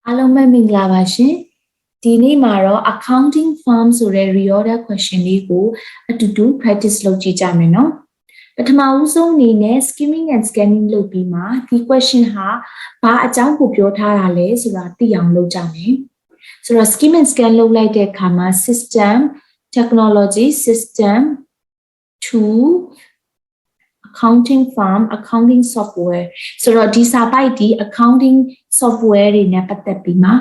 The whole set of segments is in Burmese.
အားလုံးပဲမင်္ဂလာပါရှင်ဒီနေ့မှာတော့ accounting firm ဆိုတဲ့ reorder question လေးကိုအတူတူ practice လုပ်ကြည့်ကြမယ်နော်ပထမဦးဆုံးအနေနဲ့ skimming and scanning လုပ်ပြီးမှဒီ question ဟာဘာအကြောင်းကိုပြောထားတာလဲဆိုတာသိအောင်လုပ်ကြမယ်ဆိုတော့ skim and scan လုပ်လိုက်တဲ့အခါမှာ system technology system to accounting firm accounting software ဆိုတော့ဒီစာပိုက်ဒီ accounting software တွေနဲ့ပတ်သက်ပြီးမှ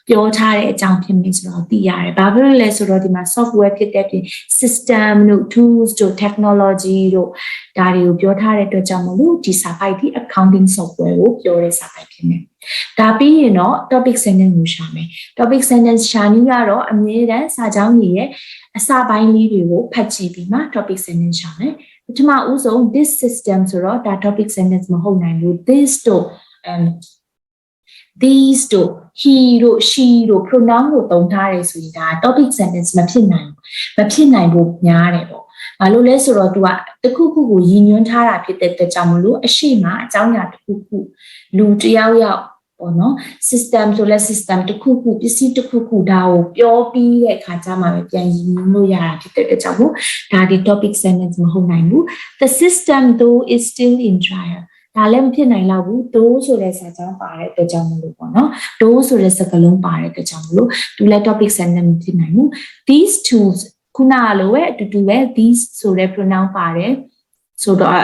ပြောထားတဲ့အကြောင်းဖြစ်နေဆိုတော့သိရတယ်။ဘာဖြစ်လို့လဲဆိုတော့ဒီမှာ software ဖြစ်တဲ့ပြင် system တို့ tools တို့ technology တို့ဒါတွေကိုပြောထားတဲ့အတွက်ကြောင့်မလို့ဒီစာပိုက်ဒီ accounting software ကိုပြောတဲ့စာပိုက်ဖြစ်နေ။ဒါပြီးရင်တော့ topic sentence ကိုရှာမယ်။ topic sentence ရှာနည်းကတော့အမြဲတမ်းစာကြောင်းကြီးရဲ့အစာပိုင်းလေးတွေကိုဖတ်ကြည့်ပြီးမှ topic sentence ရှာမယ်။ပထမဦးဆုံး this system ဆိုတော့ဒါ topic sentence မဟုတ်နိုင်ဘူး this တို့these တို့ he တို့ she တို့ pronoun ကိုသုံးထားတယ်ဆိုရင်ဒါ topic sentence မဖြစ်နိုင်ဘူးများတယ်ပေါ့ဘာလို့လဲဆိုတော့သူကတခုခုကိုရည်ညွှန်းထားတာဖြစ်တဲ့အတွက်ကြောင့်မလို့အရှိမအကြောင်းအရာတစ်ခုခုလူတယောက်ယောက်ပေါ့နော် system ဆိုလဲ system တစ်ခုခုပစ္စည်းတစ်ခုခုဒါကိုပြောပြီးတဲ့အခါကျမှပဲပြန်ရည်ညွှန်းလို့ရတာဖြစ်တဲ့အတွက်ကြောင့်မို့ဒါဒီ topic sentence မဟုတ်နိုင်ဘူး the system though is still in trial ဒါလည်းမဖြစ်နိုင်တော့ဘူး though ဆိုတဲ့စာကြောင်းပါတဲ့အတွက်ကြောင့်မလို့ပေါ့နော် though ဆိုတဲ့စကားလုံးပါတဲ့အတွက်ကြောင့်မလို့သူလည်း topic sentence မဖြစ်နိုင်ဘူး these tools ခုနလိုပဲအတူတူပဲ these ဆိုတဲ့ pronoun ပါတယ်ဆိုတော့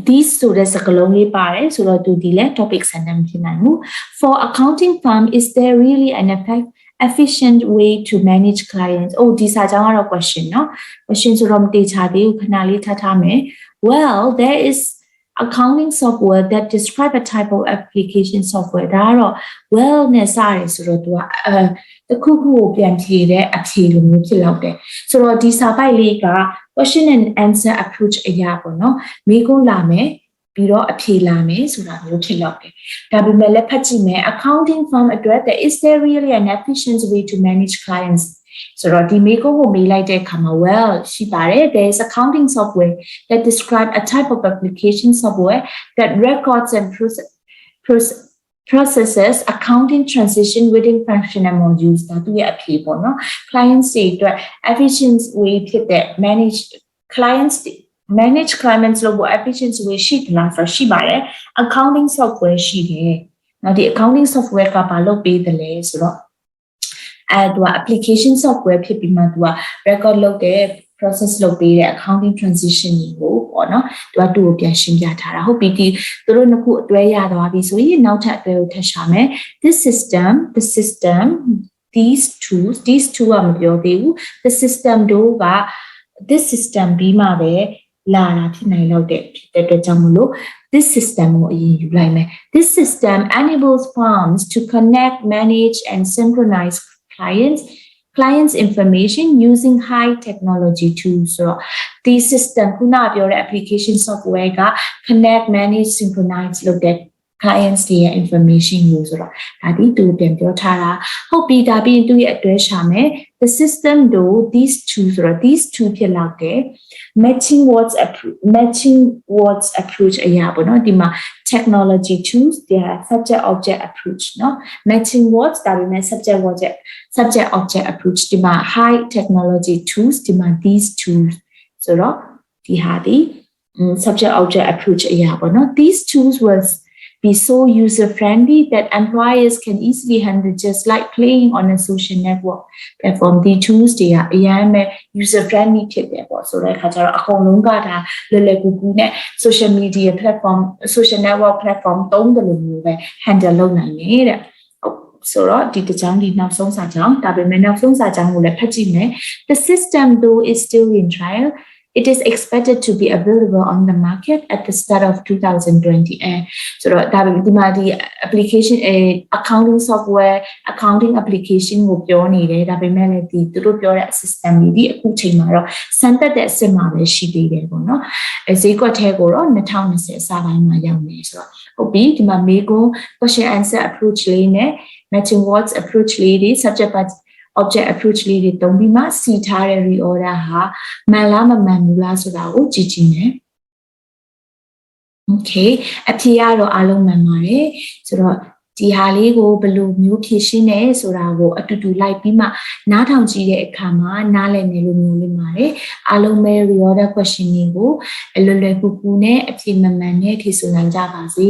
these ဆိုတဲ့စကားလုံးလေးပါတယ်ဆိုတော့သူဒီလည်း topic sentence ဖြစ်နိုင်ဘူး for accounting firm is there really an efficient way to manage clients ဒီစာကြောင်းကတော့ question เนาะ question ဆိုတော့မတေချာသေးဘူးခဏလေးထားမယ် well there is accounting software that describe a type of application software ဒါကတော့ well နဲ့စရဲဆိုတော့သူကတခုခုကိုပြန်ဖြေတဲ့အဖြေလိုမျိုးဖြစ်လောက်တယ်ဆိုတော့ဒီစာပိုက်လေးက question and answer approach အရာပေါ့နော်မေးခွန်းလာမယ်ပြီးတော့အဖြေလာမယ်ဆိုတာမျိုးဖြစ်လောက်တယ်ဒါပေမဲ့လည်းဖတ်ကြည့်မယ် accounting firm အတွက် is there really an efficient way to manage clients ဆိုတော့ဒီမေးခွန်းကိုမေးလိုက်တဲ့အခါမှာ well ရှိပါတယ် there is accounting software that describe a type of application software that records and processes accounting transition within functional modules ဒါသူရဲ့အဖြေပေါ့နော် clients တွေအတွက် efficient way ဖြစ်တဲ့ manage clients လို့ efficient way ရှိတယ်လားဆိုရှိပါတယ် accounting software ရှိတယ်နောက်ဒီ accounting software ကဘာလုပ်ပေးတယ်လဲဆိုတော့သူက application software ဖြစ်ပြီးမှသူက record လုပ်တဲ့ process လုပ်ပေးတဲ့ accounting transition ကိုပေါ့နော်သူ့ကိုပြန်ရှင်းပြထားတာဟုတ်ပြီဒီသူတို့နှစ်ခုအတွဲရသွားပြီဆိုရင်နောက်ထပ်အတွဲကိုထပ်ရှာမယ် the system these two ကမပြောသေးဘူး the system တို့က this system ပြီးမှပဲလာတာဖြစ်နိုင်တော့တဲ့အတွက်ကြောင့်မလို့ this system ကိုအရင်ယူလိုက်မယ် this system enables firms to connect manage and synchronize clients information using high technology tools ဆိုတော့ဒီ system ခုနပြောတဲ့ application software က connect manage synchronize လုပ်တဲ့ clients တွေရဲ့ information ကိုဆိုတော့ဒါဒီသူပြန်ပြောထားတာဟုတ်ပြီဒါပြီးသူရဲ့အတွဲရှာမယ် the system though these two ဆိုတော့ these two ဖြစ်လောက်တယ် matching words approach အရာပေါ့နော်ဒီမှာ technology tools they are subject object approach เนาะ matching words ဒါပေမဲ့ subject object approach ဒီမှာ high technology tools ဒီမှာ these tools ဆိုတော့ဒီဟာဒီ subject object approach အရာပေါ့နော် these tools will be so user-friendly that employers can easily handle just like playing on a social network platform. The tools they are user-friendly ဖြစ်တယ်ပေါ့ဆိုတဲ့အခါကျတော့အကုန်လုံးကဒါလွယ်လွယ်ကူကူနဲ့ social media platform social network platform သုံးတယ်လို့မျိုးပဲ handle လုပ်နိုင်တယ်တဲ့ဆိုတော့ဒီတစ်ကြောင်းဒီနောက်ဆုံးစာကြောင်းဒါပေမဲ့နောက်ဆုံးစာကြောင်းကိုလည်းဖတ်ကြည့်မယ် The system though is still in trial It is expected to be available on the market at the start of 2020 so that the application accounting software accounting application ကိုပြောနေတယ်ဒါပေမဲ့လည်းဒီသူတို့ပြောတဲ့ system တွေဒီအခုချိန်မှာတော့စမ်းသပ်တဲ့အဆင့်မှာပဲရှိသေးတယ်ပေါ့နော်ဈေးကွက်ထဲကိုတော့2020အစပိုင်းမှာရောက်နေဆိုတော့ဟုတ်ပြီဒီမှာမေးခွန်း question answer approach လေးနဲ့ matching words approach လေးတွေ subject object approach လေးတွေတုံးပြီးမှစီထားတဲ့ reorder ဟာမှန်လားမမှန်ဘူးလားဆိုတာကိုကြည့်ကြည့်မယ် Okay အဖြေကတော့အားလုံးမှန်ပါတယ်ဆိုတော့ ဒီဟာလေးကိုဘယ်လိုမျိုးဖြည့်ရှင်းနေဆိုတာကိုအတူတူလိုက်ပြီးမှနားထောင်ကြည့်တဲ့အခါမှာနားလည်နေလို့မျိုးလေးပါတယ်အားလုံးပဲ reorder question တွေကိုလွယ်လွယ်ကူကူနဲ့အဖြေမှန်မှန်နဲ့ဖြေဆိုနိုင်ကြပါစေ